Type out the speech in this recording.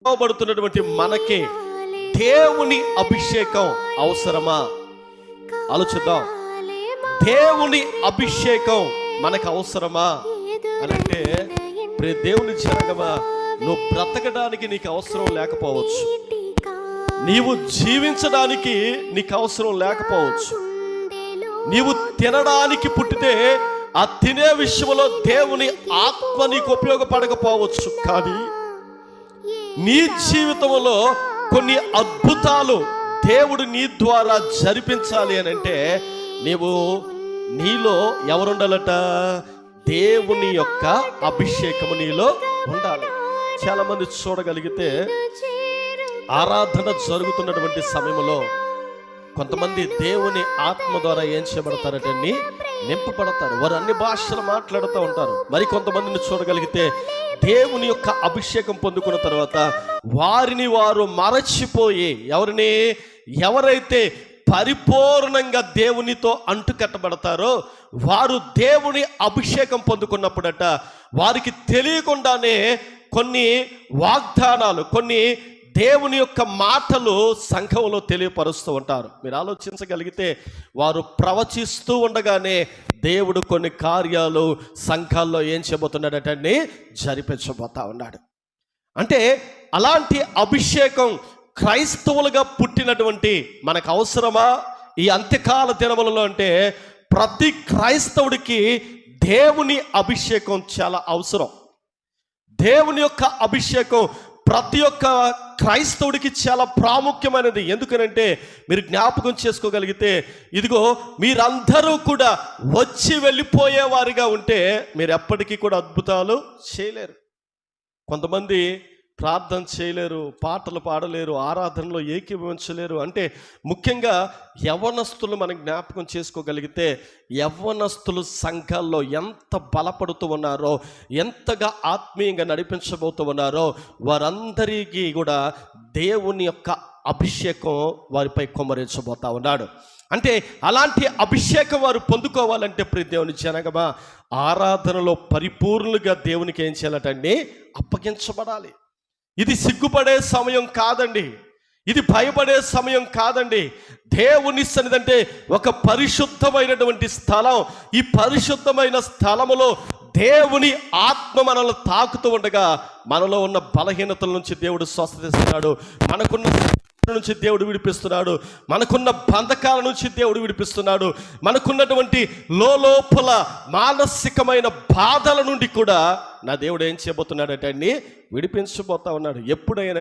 పిలువబడుతున్నటువంటి మనకి దేవుని అభిషేకం అవసరమా? ఆలోచిద్దాం. దేవుని అభిషేకం మనకు అవసరమా అని అంటే, ప్రియ దేవుని జనగమా, నువ్వు బ్రతకడానికి నీకు అవసరం లేకపోవచ్చు, నీవు జీవించడానికి నీకు అవసరం లేకపోవచ్చు, నీవు తినడానికి పుట్టితే ఆ తినే విషయంలో దేవుని ఆత్మ నీకు ఉపయోగపడకపోవచ్చు. కానీ నీ జీవితంలో కొన్ని అద్భుతాలు దేవుడు నీ ద్వారా జరిపించాలి అని అంటే నీలో ఎవరుండాలట? దేవుని యొక్క అభిషేకము నీలో ఉండాలి. చాలా మంది చూడగలిగితే ఆరాధన జరుగుతున్నటువంటి సమయంలో కొంతమంది దేవుని ఆత్మ ద్వారా ఏం చేయబడతారంటే నింపబడతారు. వారు అన్ని భాషలు మాట్లాడుతూ ఉంటారు. మరి కొంతమందిని చూడగలిగితే దేవుని యొక్క అభిషేకం పొందుకున్న తర్వాత వారిని వారు మరచిపోయి, ఎవరైతే పరిపూర్ణంగా దేవునితో అంటుకట్టబడతారో వారు దేవుని అభిషేకం పొందుకున్నప్పుడట వారికి తెలియకుండానే కొన్ని వాగ్దానాలు, కొన్ని దేవుని యొక్క మాటలు సంఘంలో తెలియపరుస్తూ ఉంటారు. మీరు ఆలోచించగలిగితే వారు ప్రవచిస్తూ ఉండగానే దేవుడు కొన్ని కార్యాలు సంఘాల్లో ఏం చేయబోతున్నాడటండి జరిపించబోతా ఉన్నాడు. అంటే అలాంటి అభిషేకం క్రైస్తవులుగా పుట్టినటువంటి మనకు అవసరమా ఈ అంత్యకాల దినములలో? అంటే ప్రతి క్రైస్తవుడికి దేవుని అభిషేకం చాలా అవసరం. దేవుని యొక్క అభిషేకం ప్రతి ఒక్క క్రైస్తవుడికి చాలా ప్రాముఖ్యమైనది. ఎందుకనంటే మీరు జ్ఞాపకం చేసుకోగలిగితే, ఇదిగో మీరందరూ కూడా వచ్చి వెళ్ళిపోయేవారిగా ఉంటే మీరు ఎప్పటికీ కూడా అద్భుతాలు చేయలేరు. కొంతమంది ప్రార్థన చేయలేరు, పాటలు పాడలేరు, ఆరాధనలో ఏకీభవించలేరు. అంటే ముఖ్యంగా యవ్వనస్తులు మనం జ్ఞాపకం చేసుకోగలిగితే, యవ్వనస్తులు సంఘాల్లో ఎంత బలపడుతూ ఉన్నారో, ఎంతగా ఆత్మీయంగా నడిపించబోతూ ఉన్నారో, వారందరికీ కూడా దేవుని యొక్క అభిషేకం వారిపై కుమ్మరించబోతా ఉన్నాడు. అంటే అలాంటి అభిషేకం వారు పొందుకోవాలంటే ప్రియ దేవుని జనగమా, ఆరాధనలో పరిపూర్ణంగా దేవునికి ఏం చేయాలటండి? అప్పగించబడాలి. ఇది సిగ్గుపడే సమయం కాదండి, ఇది భయపడే సమయం కాదండి. దేవుని సన్నిధి అంటే ఒక పరిశుద్ధమైనటువంటి స్థలం. ఈ పరిశుద్ధమైన స్థలములో దేవుని ఆత్మ మనల్ని తాకుతూ ఉండగా మనలో ఉన్న బలహీనతల నుంచి దేవుడు స్వస్థత ఇస్తున్నాడు, మనకున్న నుంచి దేవుడు విడిపిస్తున్నాడు, మనకున్న బంధకాల నుంచి దేవుడు విడిపిస్తున్నాడు, మనకున్నటువంటి లోపల మానసికమైన బాధల నుండి కూడా నా దేవుడు ఏం చేయబోతున్నాడంటే విడిపించబోతా ఉన్నాడు. ఎప్పుడైనా